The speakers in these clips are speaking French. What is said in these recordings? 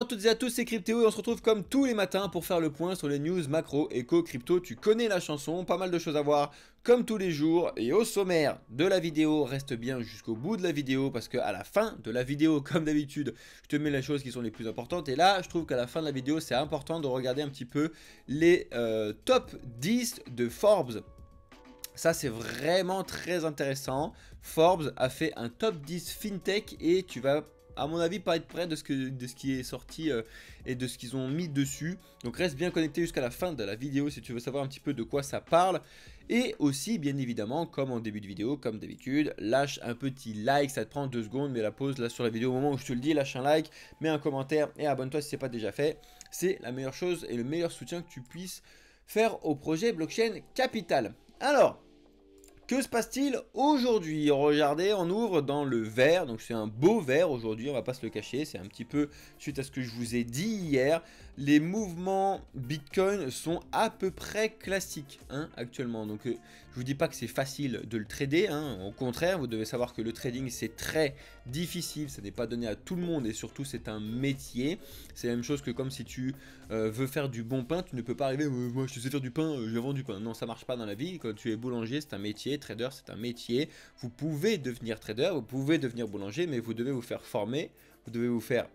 Bonjour à toutes et à tous, c'est Cryptéo et on se retrouve comme tous les matins pour faire le point sur les news macro, éco, crypto. Tu connais la chanson, pas mal de choses à voir comme tous les jours. Et au sommaire de la vidéo, reste bien jusqu'au bout de la vidéo parce qu'à la fin de la vidéo, comme d'habitude, je te mets les choses qui sont les plus importantes. Et là, je trouve qu'à la fin de la vidéo, c'est important de regarder un petit peu les top 10 de Forbes. Ça, c'est vraiment très intéressant. Forbes a fait un top 10 fintech et tu vas, à mon avis, pas être prêt de ce qui est sorti et de ce qu'ils ont mis dessus. Donc reste bien connecté jusqu'à la fin de la vidéo si tu veux savoir un petit peu de quoi ça parle. Et aussi, bien évidemment, comme en début de vidéo, comme d'habitude, lâche un petit like, ça te prend 2 secondes, mets la pause là sur la vidéo au moment où je te le dis, lâche un like, mets un commentaire et abonne-toi si ce n'est pas déjà fait. C'est la meilleure chose et le meilleur soutien que tu puisses faire au projet Blockchain Capital. Alors, que se passe-t-il aujourd'hui? Regardez, on ouvre dans le vert, donc c'est un beau vert aujourd'hui, on va pas se le cacher, c'est un petit peu suite à ce que je vous ai dit hier. Les mouvements Bitcoin sont à peu près classiques actuellement, donc je vous dis pas que c'est facile de le trader, au contraire, vous devez savoir que le trading c'est très difficile, ça n'est pas donné à tout le monde et surtout c'est un métier. C'est la même chose que comme si tu veux faire du bon pain, tu ne peux pas arriver, moi je sais faire du pain, je vends du pain. Non, ça marche pas dans la vie, quand tu es boulanger c'est un métier, trader c'est un métier, vous pouvez devenir trader, vous pouvez devenir boulanger, mais vous devez vous faire former, vous devez vous faire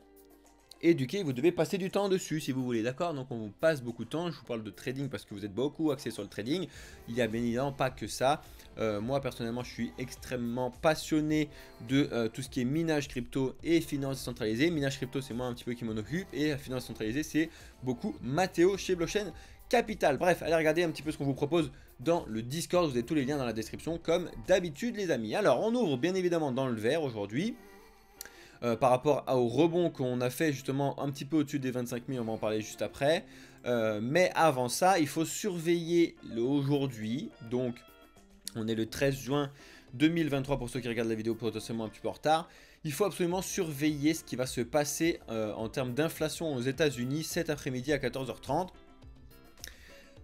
éduquer, vous devez passer du temps dessus si vous voulez, d'accord? Donc on vous passe beaucoup de temps, je vous parle de trading parce que vous êtes beaucoup axé sur le trading, il n'y a bien évidemment pas que ça. Moi personnellement je suis extrêmement passionné de tout ce qui est minage crypto et finance centralisée. Minage crypto c'est moi un petit peu qui m'en occupe et la finance centralisée c'est beaucoup Mathéo chez Blockchain Capital. Bref, allez regarder un petit peu ce qu'on vous propose dans le Discord, vous avez tous les liens dans la description comme d'habitude les amis. Alors on ouvre bien évidemment dans le vert aujourd'hui. Par rapport au rebond qu'on a fait justement un petit peu au-dessus des 25 000, on va en parler juste après. Mais avant ça, il faut surveiller aujourd'hui. Donc, on est le 13 juin 2023 pour ceux qui regardent la vidéo potentiellement un petit peu en retard. Il faut absolument surveiller ce qui va se passer en termes d'inflation aux États-Unis cet après-midi à 14h30.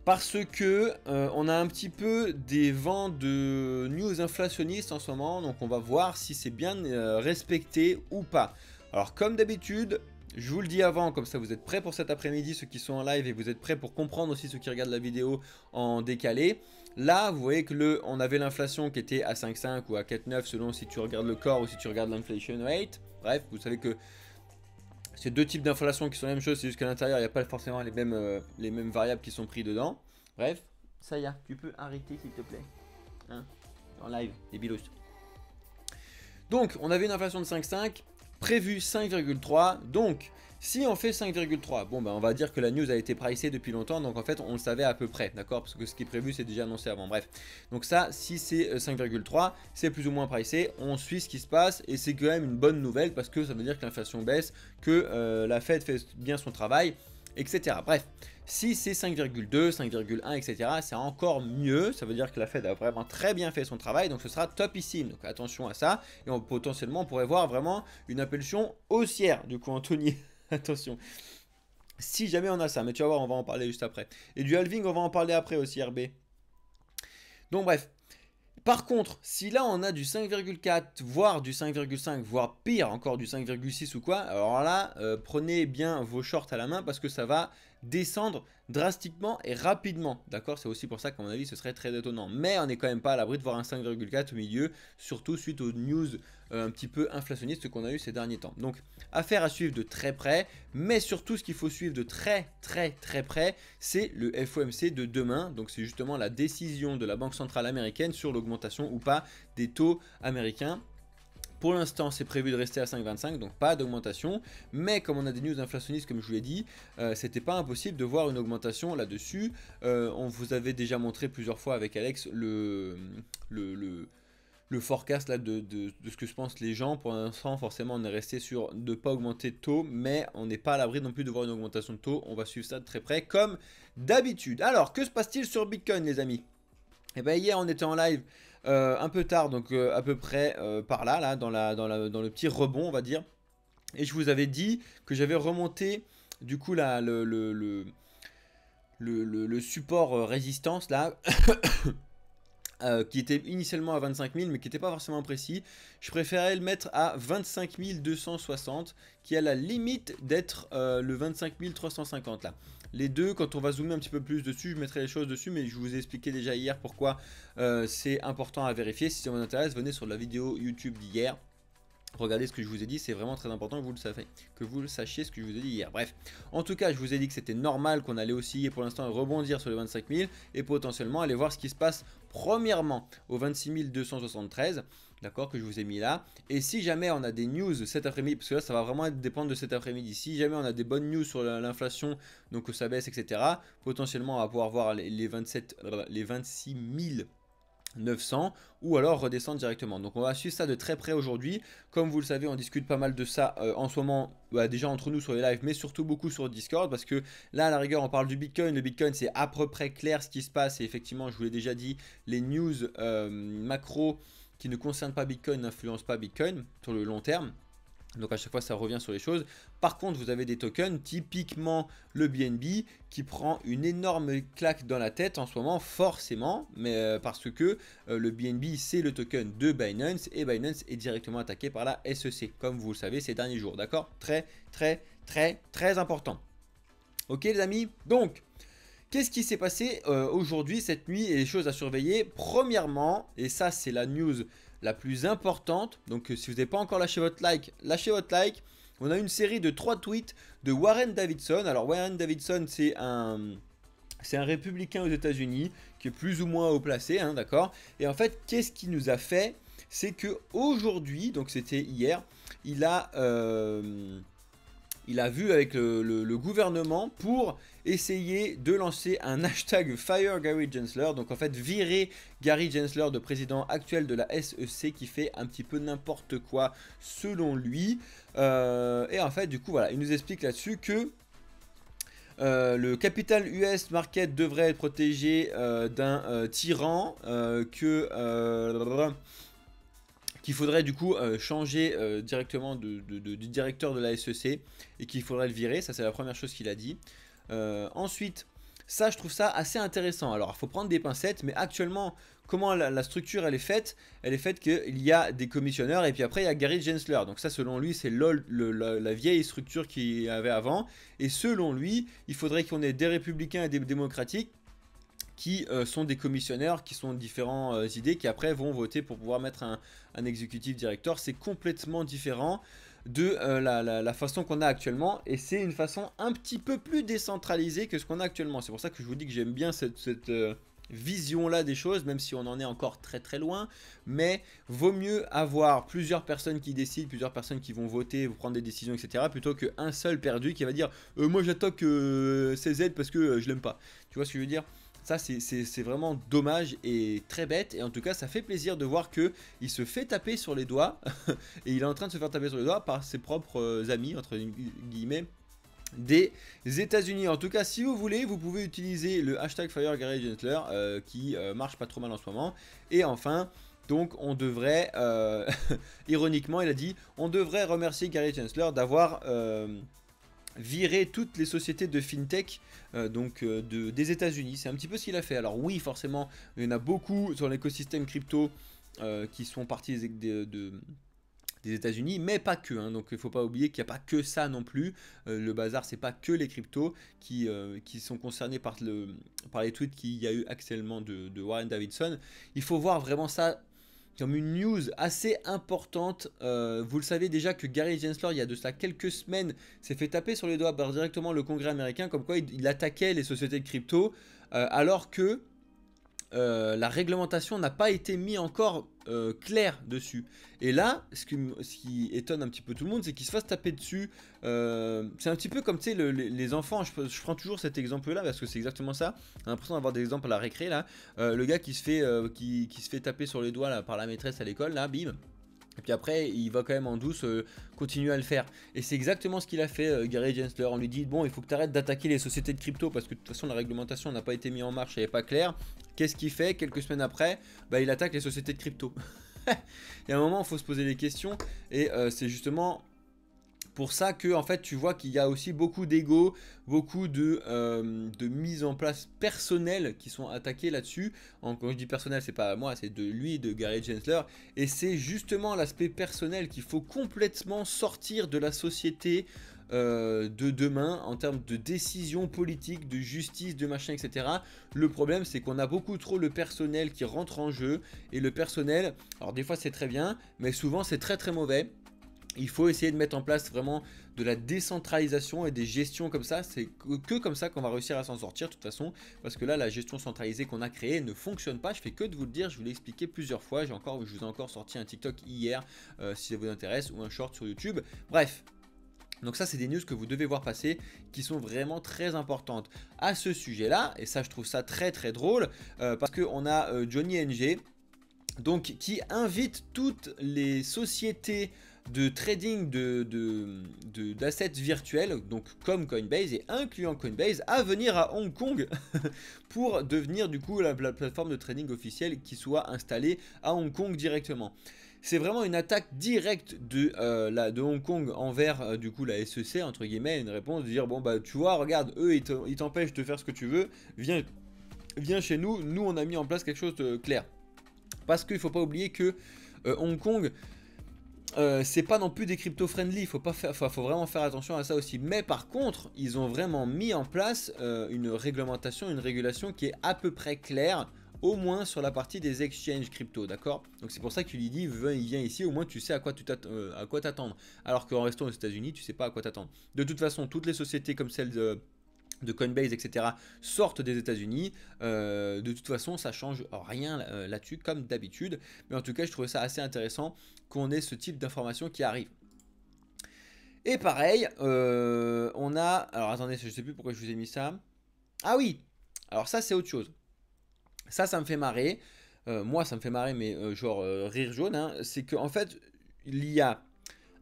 Parce que on a un petit peu des vents de news inflationnistes en ce moment, donc on va voir si c'est bien respecté ou pas. Alors comme d'habitude, je vous le dis avant, comme ça vous êtes prêts pour cet après-midi, ceux qui sont en live, et vous êtes prêts pour comprendre aussi ceux qui regardent la vidéo en décalé. Là, vous voyez que on avait l'inflation qui était à 5,5 ou à 4,9 selon si tu regardes le core ou si tu regardes l'inflation rate. Bref, vous savez que c'est deux types d'inflation qui sont la même chose, c'est juste qu'à l'intérieur, il n'y a pas forcément les mêmes variables qui sont prises dedans. Bref, ça y est, tu peux arrêter s'il te plaît. En live, les bilos. Donc, on avait une inflation de 5,5, prévu 5,3. Donc, si on fait 5,3, bon ben on va dire que la news a été pricée depuis longtemps, donc en fait on le savait à peu près, d'accord? Parce que ce qui est prévu c'est déjà annoncé avant, bref. Donc ça, si c'est 5,3, c'est plus ou moins pricé, on suit ce qui se passe et c'est quand même une bonne nouvelle parce que ça veut dire que l'inflation baisse, que la Fed fait bien son travail, etc. Bref, si c'est 5,2, 5,1, etc., c'est encore mieux. Ça veut dire que la Fed a vraiment très bien fait son travail, donc ce sera topissime. Donc attention à ça, et potentiellement on pourrait voir vraiment une impulsion haussière. Du coup, Anthony, attention. Si jamais on a ça, mais tu vas voir, on va en parler juste après. Et du halving, on va en parler après aussi, RB. Donc bref. Par contre, si là on a du 5,4, voire du 5,5, voire pire encore du 5,6 ou quoi, alors là, prenez bien vos shorts à la main parce que ça va descendre drastiquement et rapidement. D'accord? C'est aussi pour ça qu'à mon avis ce serait très étonnant. Mais on n'est quand même pas à l'abri de voir un 5,4 au milieu, surtout suite aux news un petit peu inflationnistes qu'on a eu ces derniers temps. Donc affaire à suivre de très près, mais surtout ce qu'il faut suivre de très près, c'est le FOMC de demain. Donc c'est justement la décision de la Banque centrale américaine sur l'augmentation ou pas des taux américains. Pour l'instant, c'est prévu de rester à 5,25, donc pas d'augmentation. Mais comme on a des news inflationnistes, comme je vous l'ai dit, c'était pas impossible de voir une augmentation là-dessus. On vous avait déjà montré plusieurs fois avec Alex le forecast là, de ce que je pense les gens. Pour l'instant, forcément, on est resté sur ne pas augmenter de taux, mais on n'est pas à l'abri non plus de voir une augmentation de taux. On va suivre ça de très près, comme d'habitude. Alors, que se passe-t-il sur Bitcoin, les amis? Et bien hier on était en live un peu tard, donc à peu près par là, dans le petit rebond on va dire. Et je vous avais dit que j'avais remonté du coup là, le support résistance là qui était initialement à 25 000 mais qui n'était pas forcément précis. Je préférais le mettre à 25 260 qui a la limite d'être le 25 350 là. Les deux, quand on va zoomer un petit peu plus dessus, je mettrai les choses dessus, mais je vous ai expliqué déjà hier pourquoi c'est important à vérifier. Si ça vous intéresse, venez sur la vidéo YouTube d'hier. Regardez ce que je vous ai dit, c'est vraiment très important que vous le sachiez ce que je vous ai dit hier. Bref, en tout cas, je vous ai dit que c'était normal qu'on allait osciller pour l'instant rebondir sur les 25 000 et potentiellement aller voir ce qui se passe premièrement au 26 273, d'accord, que je vous ai mis là. Et si jamais on a des news cet après-midi, parce que là ça va vraiment dépendre de cet après-midi, si jamais on a des bonnes news sur l'inflation, donc que ça baisse, etc., potentiellement on va pouvoir voir les 26 900 ou alors redescendre directement. Donc on va suivre ça de très près aujourd'hui. Comme vous le savez, on discute pas mal de ça en ce moment, déjà entre nous sur les lives, mais surtout beaucoup sur Discord, parce que là à la rigueur on parle du Bitcoin. Le Bitcoin c'est à peu près clair ce qui se passe, et effectivement je vous l'ai déjà dit, les news macro qui ne concernent pas Bitcoin n'influencent pas Bitcoin sur le long terme. Donc à chaque fois ça revient sur les choses. Par contre vous avez des tokens, typiquement le BNB, qui prend une énorme claque dans la tête en ce moment, forcément, mais parce que le BNB c'est le token de Binance, et Binance est directement attaqué par la SEC, comme vous le savez ces derniers jours, d'accord? Très important. Ok les amis, donc qu'est-ce qui s'est passé aujourd'hui, cette nuit, et les choses à surveiller? Premièrement, et ça c'est la news la plus importante, donc si vous n'avez pas encore lâché votre like, lâchez votre like. On a une série de 3 tweets de Warren Davidson. Alors Warren Davidson c'est un républicain aux États-Unis qui est plus ou moins haut placé, hein, d'accord. Et en fait, qu'est-ce qu'il nous a fait? C'est que aujourd'hui, donc c'était hier, il a vu avec le gouvernement pour essayer de lancer un hashtag Fire Gary Gensler. Donc en fait virer Gary Gensler, de président actuel de la SEC, qui fait un petit peu n'importe quoi selon lui. Et en fait du coup voilà, il nous explique là-dessus que le capital US market devrait être protégé d'un tyran, qu'il faudrait du coup changer directement du directeur de la SEC et qu'il faudrait le virer. Ça c'est la première chose qu'il a dit. Ensuite, ça je trouve ça assez intéressant. Alors il faut prendre des pincettes, mais actuellement comment la structure elle est faite? Elle est faite qu'il y a des commissionneurs et puis après il y a Gary Gensler. Donc ça selon lui c'est la vieille structure qu'il y avait avant. Et selon lui il faudrait qu'on ait des républicains et des démocratiques qui sont des commissionnaires, qui sont différentes idées, qui après vont voter pour pouvoir mettre un executive director. C'est complètement différent de la façon qu'on a actuellement, et c'est une façon un petit peu plus décentralisée que ce qu'on a actuellement. C'est pour ça que je vous dis que j'aime bien cette vision-là des choses, même si on en est encore très loin, mais vaut mieux avoir plusieurs personnes qui décident, plusieurs personnes qui vont voter, prendre des décisions, etc., plutôt qu'un seul perdu qui va dire moi j'attaque CZ parce que je l'aime pas. Tu vois ce que je veux dire? Ça c'est vraiment dommage et très bête, et en tout cas ça fait plaisir de voir que il se fait taper sur les doigts et il est en train de se faire taper sur les doigts par ses propres amis entre guillemets des États-Unis. En tout cas, si vous voulez, vous pouvez utiliser le hashtag Fire Gary Gensler qui marche pas trop mal en ce moment. Et enfin, donc on devrait ironiquement il a dit on devrait remercier Gary Gensler d'avoir virer toutes les sociétés de fintech des États-Unis. C'est un petit peu ce qu'il a fait. Alors oui, forcément, il y en a beaucoup sur l'écosystème crypto qui sont partis des États-Unis, mais pas que. Hein. Donc il ne faut pas oublier qu'il n'y a pas que ça non plus. Le bazar, c'est pas que les cryptos qui sont concernés par les tweets qu'il y a eu actuellement de Warren Davidson. Il faut voir vraiment ça comme une news assez importante. Vous le savez déjà que Gary Gensler, il y a de cela quelques semaines, s'est fait taper sur les doigts par directement le Congrès américain, comme quoi il attaquait les sociétés de crypto, alors que la réglementation n'a pas été mise encore claire dessus. Et là, ce qui étonne un petit peu tout le monde, c'est qu'il se fasse taper dessus. C'est un petit peu comme, tu sais, les enfants. Je prends toujours cet exemple-là parce que c'est exactement ça. J'ai l'impression d'avoir des exemples à la récré, là. Le gars qui se fait taper sur les doigts là, par la maîtresse à l'école, là, bim. Et puis après, il va quand même en douce continuer à le faire. Et c'est exactement ce qu'il a fait, Gary Gensler. On lui dit, bon, il faut que tu arrêtes d'attaquer les sociétés de crypto parce que de toute façon, la réglementation n'a pas été mise en marche, elle n'est pas claire. Qu'est-ce qu'il fait? Quelques semaines après, bah, il attaque les sociétés de crypto. Il y a un moment, il faut se poser des questions. Et c'est justement pour ça que en fait tu vois qu'il y a aussi beaucoup d'ego, beaucoup de mise en place personnelle qui sont attaquées là-dessus. Quand je dis personnel, c'est pas moi, c'est de lui, de Gary Gensler, et c'est justement l'aspect personnel qu'il faut complètement sortir de la société de demain en termes de décision politique, de justice, de machin, etc. Le problème, c'est qu'on a beaucoup trop le personnel qui rentre en jeu, et le personnel, alors des fois c'est très bien, mais souvent c'est très très mauvais. Il faut essayer de mettre en place vraiment de la décentralisation et des gestions comme ça. C'est que comme ça qu'on va réussir à s'en sortir de toute façon. Parce que là, la gestion centralisée qu'on a créée ne fonctionne pas. Je fais que de vous le dire, je vous l'ai expliqué plusieurs fois. Je vous ai encore sorti un TikTok hier, si ça vous intéresse, ou un short sur YouTube. Bref. Donc ça, c'est des news que vous devez voir passer, qui sont vraiment très importantes à ce sujet-là. Et ça, je trouve ça très très drôle, parce qu'on a Johnny NG, donc, qui invite toutes les sociétés de trading d'assets virtuels, donc comme Coinbase et incluant Coinbase, à venir à Hong Kong pour devenir du coup la plateforme de trading officielle qui soit installée à Hong Kong directement. C'est vraiment une attaque directe de Hong Kong envers du coup la SEC, entre guillemets, une réponse de dire bon bah tu vois, regarde, eux ils t'empêchent de faire ce que tu veux, viens chez nous, nous on a mis en place quelque chose de clair. Parce qu'il ne faut pas oublier que Hong Kong, c'est pas non plus des crypto-friendly, faut vraiment faire attention à ça aussi. Mais par contre, ils ont vraiment mis en place une réglementation, une régulation qui est à peu près claire, au moins sur la partie des exchanges crypto, d'accord? Donc c'est pour ça que tu lui dis, viens ici, au moins tu sais à quoi t'attendre. Alors qu'en restant aux États-Unis, tu sais pas à quoi t'attendre. De toute façon, toutes les sociétés comme celle de Coinbase, etc., sortent des États-Unis. De toute façon, ça change rien là-dessus, comme d'habitude. Mais en tout cas, je trouvais ça assez intéressant qu'on ait ce type d'informations qui arrivent. Et pareil, on a... Alors attendez, je ne sais plus pourquoi je vous ai mis ça. Ah oui. Alors ça, c'est autre chose. Ça me fait marrer. Moi, ça me fait marrer, mais genre rire jaune. Hein. C'est qu'en fait, il y a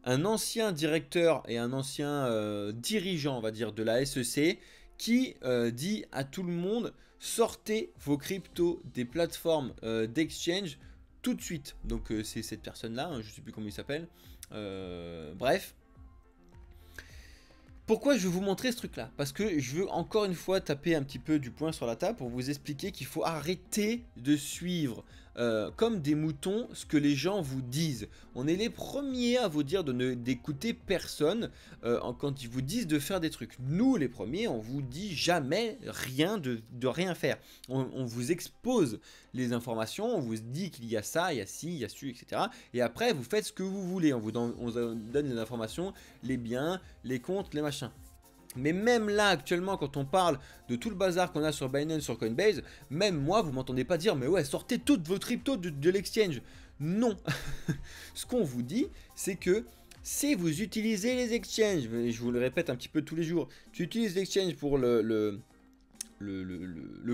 un ancien directeur et un ancien dirigeant, on va dire, de la SEC qui dit à tout le monde, sortez vos cryptos des plateformes d'exchange tout de suite. Donc c'est cette personne-là, hein, je ne sais plus comment il s'appelle. Bref. Pourquoi je veux vous montrer ce truc-là? Parce que je veux encore une fois taper un petit peu du poing sur la table pour vous expliquer qu'il faut arrêter de suivre comme des moutons ce que les gens vous disent. On est les premiers à vous dire d'écouter personne quand ils vous disent de faire des trucs. Nous, les premiers, on vous dit jamais rien de rien faire. On vous expose les informations, on vous dit qu'il y a ça, il y a ci, il y a su, etc. Et après, vous faites ce que vous voulez. On vous donne les informations, les biens, les comptes, les machins. Mais même là, actuellement, quand on parle de tout le bazar qu'on a sur Binance, sur Coinbase, même moi, vous m'entendez pas dire, mais ouais, sortez toutes vos cryptos de l'exchange. Non. Ce qu'on vous dit, c'est que si vous utilisez les exchanges, je vous le répète un petit peu tous les jours, tu utilises l'exchange pour le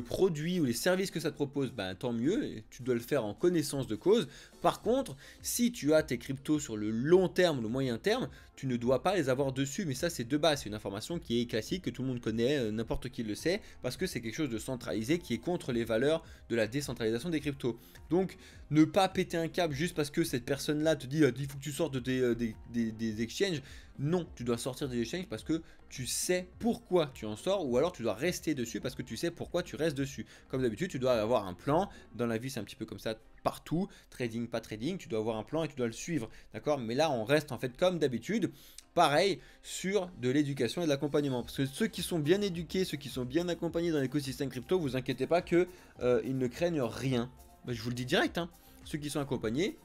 produit ou les services que ça te propose, ben, tant mieux, et tu dois le faire en connaissance de cause. Par contre, si tu as tes cryptos sur le long terme, le moyen terme, tu ne dois pas les avoir dessus, mais ça c'est de base, c'est une information qui est classique, que tout le monde connaît, n'importe qui le sait, parce que c'est quelque chose de centralisé qui est contre les valeurs de la décentralisation des cryptos. Donc ne pas péter un câble juste parce que cette personne-là te dit il faut que tu sortes des exchanges. Non, tu dois sortir des exchanges parce que tu sais pourquoi tu en sors, ou alors tu dois rester dessus parce que tu sais pourquoi tu restes dessus. Comme d'habitude, tu dois avoir un plan. Dans la vie, c'est un petit peu comme ça partout. Trading, pas trading, tu dois avoir un plan et tu dois le suivre. D'accord? Mais là, on reste en fait comme d'habitude. Pareil sur de l'éducation et de l'accompagnement. Parce que ceux qui sont bien éduqués, ceux qui sont bien accompagnés dans l'écosystème crypto, vous inquiétez pas qu'ils ne craignent rien. Ben, je vous le dis direct, hein. Ceux qui sont accompagnés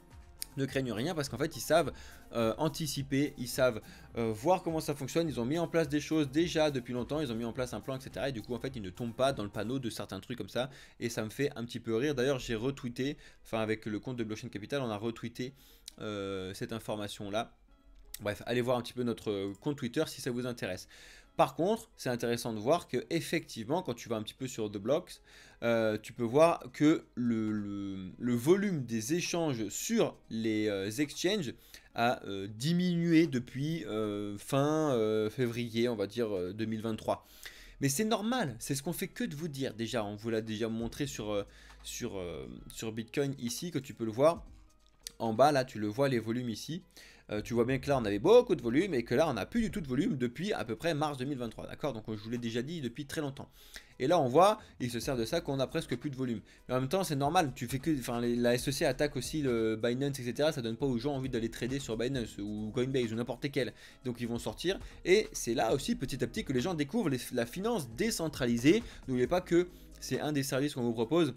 ne craignent rien parce qu'en fait ils savent anticiper, ils savent voir comment ça fonctionne, ils ont mis en place des choses déjà depuis longtemps, ils ont mis en place un plan, etc. Et du coup en fait ils ne tombent pas dans le panneau de certains trucs comme ça, et ça me fait un petit peu rire. D'ailleurs j'ai retweeté, enfin avec le compte de Blockchain Capital, on a retweeté cette information là. Bref, allez voir un petit peu notre compte Twitter si ça vous intéresse. Par contre, c'est intéressant de voir que effectivement, quand tu vas un petit peu sur The Blocks, tu peux voir que le volume des échanges sur les exchanges a diminué depuis fin février, on va dire 2023. Mais c'est normal, c'est ce qu'on fait que de vous dire. Déjà, on vous l'a déjà montré sur Bitcoin ici, que tu peux le voir. En bas, là, tu le vois, les volumes ici. Tu vois bien que là on avait beaucoup de volume et que là on n'a plus du tout de volume depuis à peu près mars 2023, d'accord? Donc je vous l'ai déjà dit depuis très longtemps. Et là on voit, il se sert de ça qu'on a presque plus de volume. Mais en même temps c'est normal, tu fais que, enfin la SEC attaque aussi le Binance, etc. Ça donne pas aux gens envie d'aller trader sur Binance ou Coinbase ou n'importe quel. Donc ils vont sortir et c'est là aussi petit à petit que les gens découvrent la finance décentralisée. N'oubliez pas que c'est un des services qu'on vous propose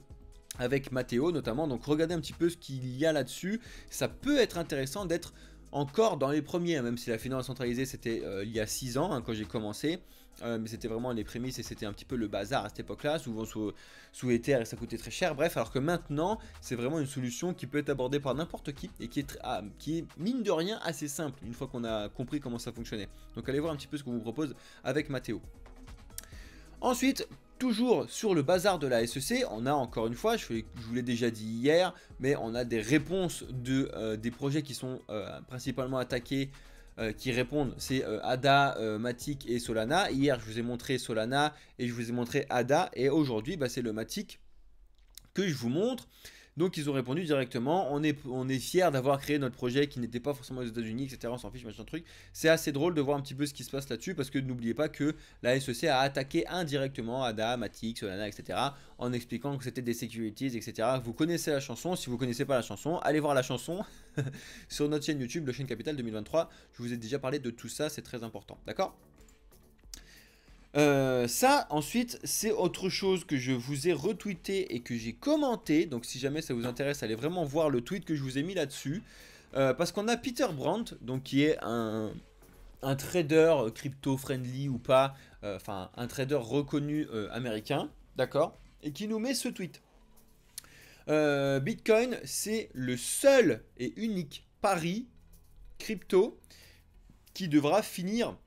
avec Mathéo notamment, donc regardez un petit peu ce qu'il y a là-dessus. Ça peut être intéressant d'être encore dans les premiers, hein, même si la finance centralisée c'était il y a 6 ans hein, quand j'ai commencé, mais c'était vraiment les prémices et c'était un petit peu le bazar à cette époque-là, souvent sous Ether et ça coûtait très cher, bref, alors que maintenant c'est vraiment une solution qui peut être abordée par n'importe qui et qui est mine de rien assez simple une fois qu'on a compris comment ça fonctionnait. Donc allez voir un petit peu ce qu'on vous propose avec Mathéo. Ensuite, toujours sur le bazar de la SEC, on a encore une fois, je vous l'ai déjà dit hier, mais on a des réponses des projets qui sont principalement attaqués, qui répondent, c'est ADA, Matic et Solana. Hier, je vous ai montré Solana et je vous ai montré ADA, et aujourd'hui, bah, c'est le Matic que je vous montre. Donc ils ont répondu directement, on est fiers d'avoir créé notre projet qui n'était pas forcément aux États-Unis, etc. On s'en fiche, machin truc. C'est assez drôle de voir un petit peu ce qui se passe là-dessus parce que n'oubliez pas que la SEC a attaqué indirectement ADA, Matic, Solana, etc. en expliquant que c'était des securities, etc. Vous connaissez la chanson, si vous ne connaissez pas la chanson, allez voir la chanson sur notre chaîne YouTube, le Chaîne Capital 2023. Je vous ai déjà parlé de tout ça, c'est très important, d'accord ? Ça ensuite c'est autre chose que je vous ai retweeté et que j'ai commenté, donc si jamais ça vous intéresse allez vraiment voir le tweet que je vous ai mis là-dessus, parce qu'on a Peter Brandt, donc qui est un trader crypto friendly ou pas, enfin un trader reconnu américain, d'accord, et qui nous met ce tweet. Bitcoin c'est le seul et unique pari crypto qui devra finir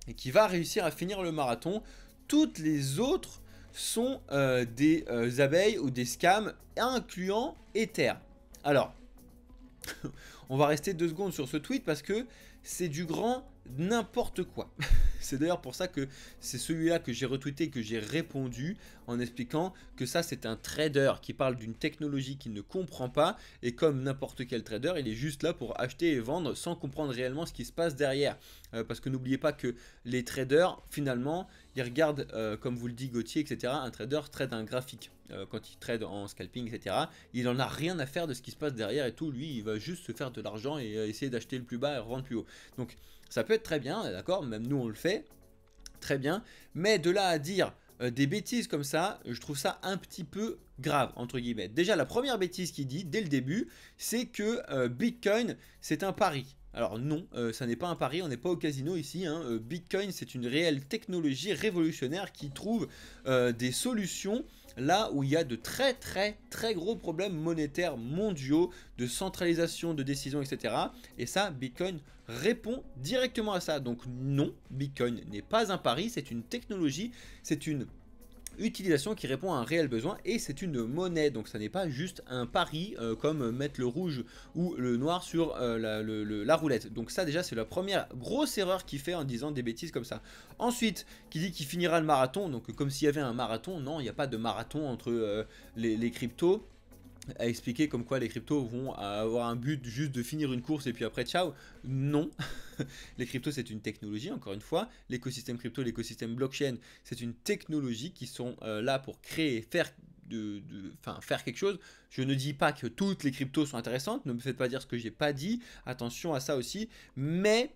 et qui va réussir à finir le marathon. Toutes les autres sont des abeilles ou des scams, incluant Ether. Alors, on va rester 2 secondes sur ce tweet parce que c'est du grand n'importe quoi. C'est d'ailleurs pour ça que c'est celui-là que j'ai retweeté et que j'ai répondu en expliquant que ça c'est un trader qui parle d'une technologie qu'il ne comprend pas, et comme n'importe quel trader il est juste là pour acheter et vendre sans comprendre réellement ce qui se passe derrière, parce que n'oubliez pas que les traders finalement ils regardent, comme vous le dit Gauthier, etc. Un trader trade un graphique, quand il trade en scalping, etc. Il en a rien à faire de ce qui se passe derrière et tout, lui il va juste se faire de l'argent et essayer d'acheter le plus bas et revendre plus haut. Donc ça peut être très bien, d'accord, même nous on le fait, très bien, mais de là à dire des bêtises comme ça, je trouve ça un petit peu grave, entre guillemets. Déjà la première bêtise qu'il dit dès le début, c'est que Bitcoin c'est un pari. Alors non, ça n'est pas un pari, on n'est pas au casino ici, hein. Bitcoin c'est une réelle technologie révolutionnaire qui trouve des solutions là où il y a de très gros problèmes monétaires mondiaux, de centralisation de décisions, etc. Et ça, Bitcoin répond directement à ça. Donc non, Bitcoin n'est pas un pari, c'est une technologie, c'est une utilisation qui répond à un réel besoin et c'est une monnaie, donc ça n'est pas juste un pari comme mettre le rouge ou le noir sur la roulette. Donc ça déjà c'est la première grosse erreur qu'il fait en disant des bêtises comme ça. Ensuite qui dit qu'il finira le marathon, donc comme s'il y avait un marathon. Non, il n'y a pas de marathon entre les cryptos, à expliquer comme quoi les cryptos vont avoir un but juste de finir une course et puis après ciao. Non. Les cryptos c'est une technologie, encore une fois. L'écosystème crypto, l'écosystème blockchain, c'est une technologie qui sont là pour créer, faire quelque chose. Je ne dis pas que toutes les cryptos sont intéressantes, ne me faites pas dire ce que j'ai pas dit, attention à ça aussi, mais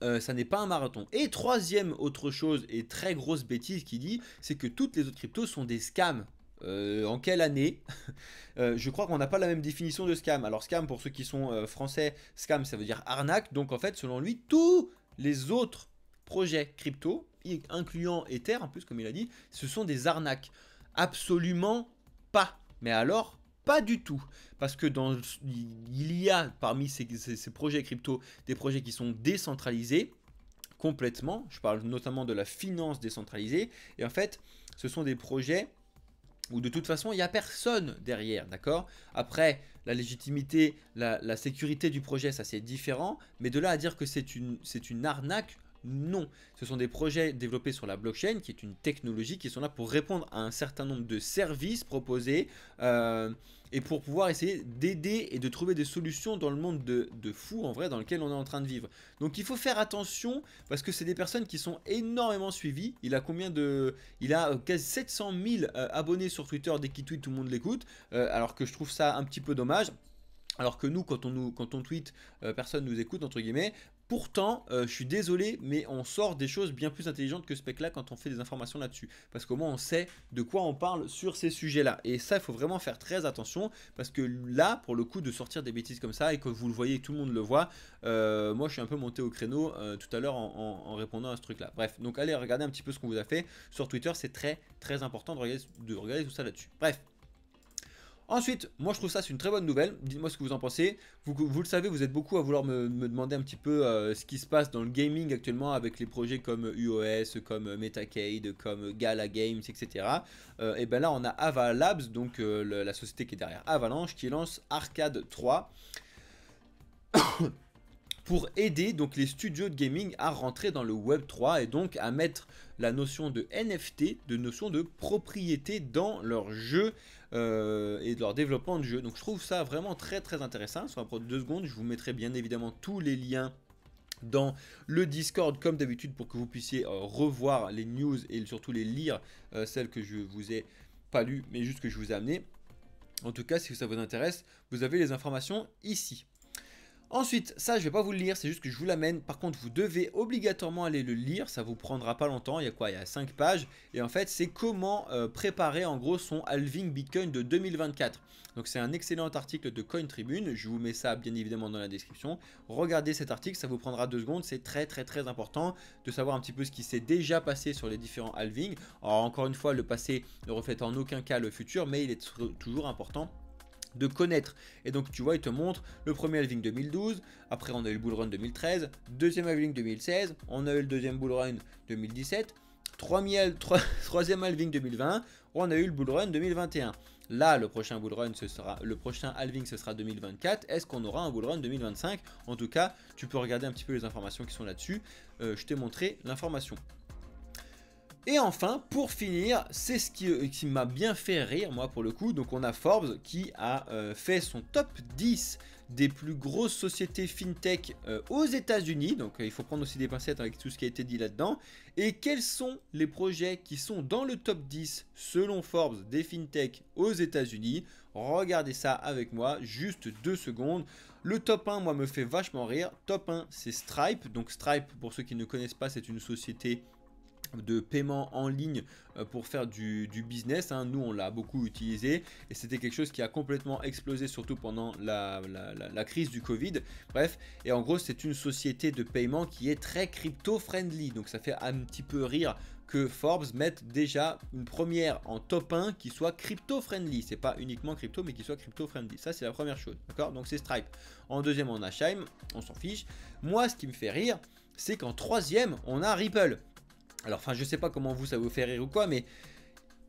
ça n'est pas un marathon. Et troisième autre chose et très grosse bêtise qu'il dit, c'est que toutes les autres cryptos sont des scams. En quelle année? Je crois qu'on n'a pas la même définition de scam. Alors scam, pour ceux qui sont français, scam ça veut dire arnaque. Donc en fait selon lui tous les autres projets crypto, incluant Ether en plus comme il a dit, ce sont des arnaques. Absolument pas. Mais alors pas du tout. Parce que il y a parmi ces projets crypto des projets qui sont décentralisés complètement. Je parle notamment de la finance décentralisée. Et en fait ce sont des projets où de toute façon il n'y a personne derrière, d'accord? Après la légitimité, la sécurité du projet, ça c'est différent, mais de là à dire que c'est une arnaque, Non, ce sont des projets développés sur la blockchain, qui est une technologie qui sont là pour répondre à un certain nombre de services proposés et pour pouvoir essayer d'aider et de trouver des solutions dans le monde de fou en vrai dans lequel on est en train de vivre. Donc il faut faire attention parce que c'est des personnes qui sont énormément suivies. Il a combien de... Il a quasi 700 000 abonnés sur Twitter. Dès qu'il tweet, tout le monde l'écoute. Alors que je trouve ça un petit peu dommage. Alors que nous, quand on tweet, personne nous écoute, entre guillemets. Pourtant, je suis désolé, mais on sort des choses bien plus intelligentes que ce spec là quand on fait des informations là-dessus. Parce qu'au moins, on sait de quoi on parle sur ces sujets-là. Et ça, il faut vraiment faire très attention. Parce que là, pour le coup, de sortir des bêtises comme ça, et que vous le voyez, tout le monde le voit, moi, je suis un peu monté au créneau tout à l'heure en répondant à ce truc-là. Bref, donc allez regarder un petit peu ce qu'on vous a fait sur Twitter. C'est très, très important de regarder tout ça là-dessus. Bref. Ensuite, moi je trouve ça c'est une très bonne nouvelle, dites-moi ce que vous en pensez. Vous le savez, vous êtes beaucoup à vouloir me demander un petit peu ce qui se passe dans le gaming actuellement avec les projets comme UOS, comme Metacade, comme Gala Games, etc. Et ben là on a Ava Labs, donc la société qui est derrière Avalanche, qui lance Arcade 3. Pour aider donc les studios de gaming à rentrer dans le Web 3 et donc à mettre la notion de NFT, de notion de propriété dans leur jeu et de leur développement de jeu. Donc je trouve ça vraiment très très intéressant. Ça va prendre 2 secondes, je vous mettrai bien évidemment tous les liens dans le Discord comme d'habitude pour que vous puissiez revoir les news et surtout les lire, celles que je vous ai pas lues mais juste que je vous ai amenées. En tout cas, si ça vous intéresse, vous avez les informations ici. Ensuite, ça je vais pas vous le lire, c'est juste que je vous l'amène. Par contre, vous devez obligatoirement aller le lire, ça vous prendra pas longtemps. Il y a quoi? Il y a 5 pages. Et en fait, c'est comment préparer en gros son halving Bitcoin de 2024. Donc c'est un excellent article de Coin Tribune. Je vous mets ça bien évidemment dans la description. Regardez cet article, ça vous prendra 2 secondes. C'est très très très important de savoir un petit peu ce qui s'est déjà passé sur les différents halvings. Alors encore une fois, le passé ne reflète en aucun cas le futur, mais il est toujours important de connaître. Et donc tu vois, il te montre le premier halving 2012, après on a eu le bull run 2013, deuxième halving 2016, on a eu le deuxième bull run 2017, troisième halving 2020, on a eu le bull run 2021. Là, le prochain bull run, le prochain halving, ce sera 2024. Est-ce qu'on aura un bull run 2025? En tout cas, tu peux regarder un petit peu les informations qui sont là-dessus. Je t'ai montré l'information. Et enfin, pour finir, c'est ce qui m'a bien fait rire, moi, pour le coup. Donc, on a Forbes qui a fait son top 10 des plus grosses sociétés fintech aux États-Unis. Donc, il faut prendre aussi des pincettes avec tout ce qui a été dit là-dedans. Et quels sont les projets qui sont dans le top 10 selon Forbes des fintech aux États-Unis? Regardez ça avec moi, juste 2 secondes. Le top 1, moi, me fait vachement rire. Top 1, c'est Stripe. Donc, Stripe, pour ceux qui ne connaissent pas, c'est une société de paiement en ligne pour faire du business, hein. Nous on l'a beaucoup utilisé et c'était quelque chose qui a complètement explosé, surtout pendant la crise du Covid. Bref, et en gros c'est une société de paiement qui est très crypto friendly, donc ça fait un petit peu rire que Forbes mette déjà une première en top 1 qui soit crypto friendly. C'est pas uniquement crypto mais qui soit crypto friendly, ça c'est la première chose, d'accord? Donc c'est Stripe. En deuxième on a Chime, on s'en fiche. Moi ce qui me fait rire, c'est qu'en troisième on a Ripple. Alors, enfin, je sais pas comment ça vous fait rire ou quoi, mais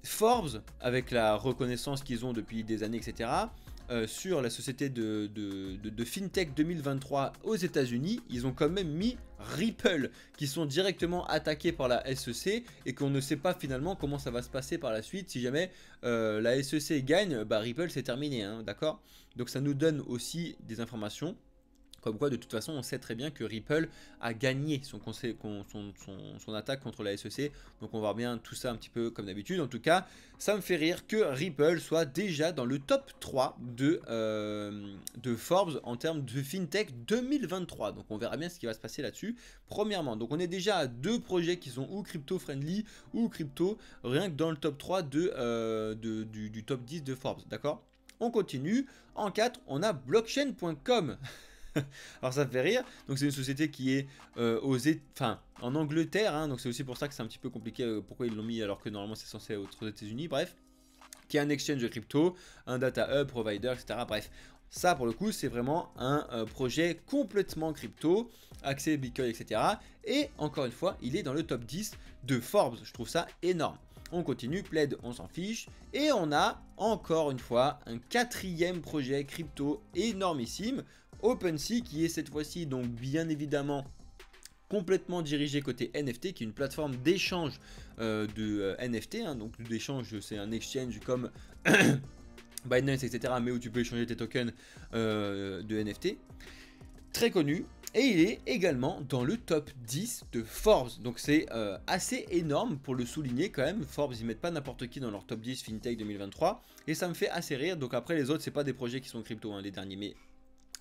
Forbes, avec la reconnaissance qu'ils ont depuis des années, etc., sur la société de FinTech 2023 aux États-Unis, ils ont quand même mis Ripple, qui sont directement attaqués par la SEC et qu'on ne sait pas finalement comment ça va se passer par la suite. Si jamais la SEC gagne, bah Ripple c'est terminé, hein, d'accord? Donc ça nous donne aussi des informations. Comme quoi, de toute façon, on sait très bien que Ripple a gagné son attaque contre la SEC. Donc, on va voir bien tout ça un petit peu comme d'habitude. En tout cas, ça me fait rire que Ripple soit déjà dans le top 3 de Forbes en termes de FinTech 2023. Donc, on verra bien ce qui va se passer là-dessus. Premièrement, donc on est déjà à 2 projets qui sont ou crypto-friendly ou crypto, rien que dans le top 3 du top 10 de Forbes. D'accord? On continue. En 4, on a blockchain.com. Alors ça me fait rire, donc c'est une société qui est en Angleterre, hein, donc c'est aussi pour ça que c'est un petit peu compliqué pourquoi ils l'ont mis alors que normalement c'est censé être aux États-Unis, bref, qui est un exchange de crypto, un data hub, provider, etc. Bref, ça pour le coup c'est vraiment un projet complètement crypto, axé Bitcoin, etc. Et encore une fois, il est dans le top 10 de Forbes, je trouve ça énorme. On continue, Plaid, on s'en fiche. Et on a encore une fois un 4e projet crypto énormissime, OpenSea, qui est cette fois-ci donc bien évidemment complètement dirigé côté NFT, qui est une plateforme d'échange de NFT, hein, donc d'échange, c'est un exchange comme Binance, etc., mais où tu peux échanger tes tokens de NFT, très connu. Et il est également dans le top 10 de Forbes. Donc c'est assez énorme pour le souligner quand même. Forbes, ils mettent pas n'importe qui dans leur top 10 FinTech 2023. Et ça me fait assez rire. Donc après les autres, c'est pas des projets qui sont crypto, hein, les derniers. Mais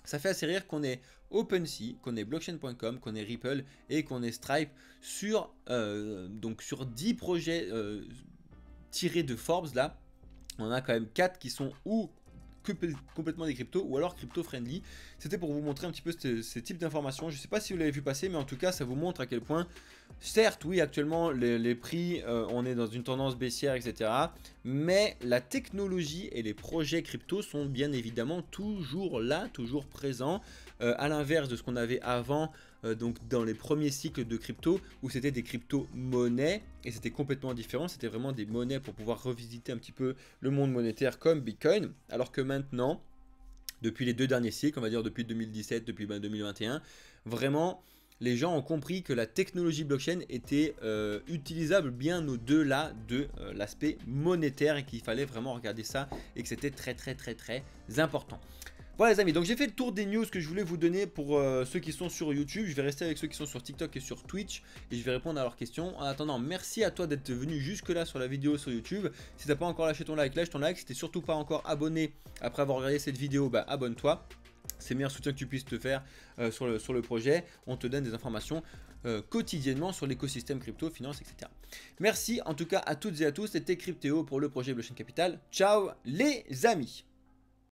ça fait assez rire qu'on ait OpenSea, qu'on ait Blockchain.com, qu'on ait Ripple et qu'on ait Stripe sur, donc sur 10 projets tirés de Forbes là. On en a quand même 4 qui sont ou complètement des cryptos ou alors crypto friendly. C'était pour vous montrer un petit peu ces types d'informations. Je ne sais pas si vous l'avez vu passer, mais en tout cas ça vous montre à quel point, certes oui, actuellement les prix, on est dans une tendance baissière, etc., mais la technologie et les projets crypto sont bien évidemment toujours là, toujours présents, à l'inverse de ce qu'on avait avant, donc dans les premiers cycles de crypto où c'était des crypto-monnaies et c'était complètement différent, c'était vraiment des monnaies pour pouvoir revisiter un petit peu le monde monétaire comme Bitcoin, alors que maintenant, depuis les 2 derniers cycles, on va dire depuis 2017, depuis 2021, vraiment les gens ont compris que la technologie blockchain était utilisable bien au-delà de l'aspect monétaire et qu'il fallait vraiment regarder ça et que c'était très important. Voilà les amis, donc j'ai fait le tour des news que je voulais vous donner pour ceux qui sont sur YouTube. Je vais rester avec ceux qui sont sur TikTok et sur Twitch et je vais répondre à leurs questions. En attendant, merci à toi d'être venu jusque là sur la vidéo sur YouTube. Si t'as pas encore lâché ton like, lâche ton like. Si t'es surtout pas encore abonné après avoir regardé cette vidéo, bah abonne-toi. C'est le meilleur soutien que tu puisses te faire sur le projet. On te donne des informations quotidiennement sur l'écosystème crypto, finance, etc. Merci en tout cas à toutes et à tous. C'était Cryptéo pour le projet Blockchain Capital. Ciao les amis!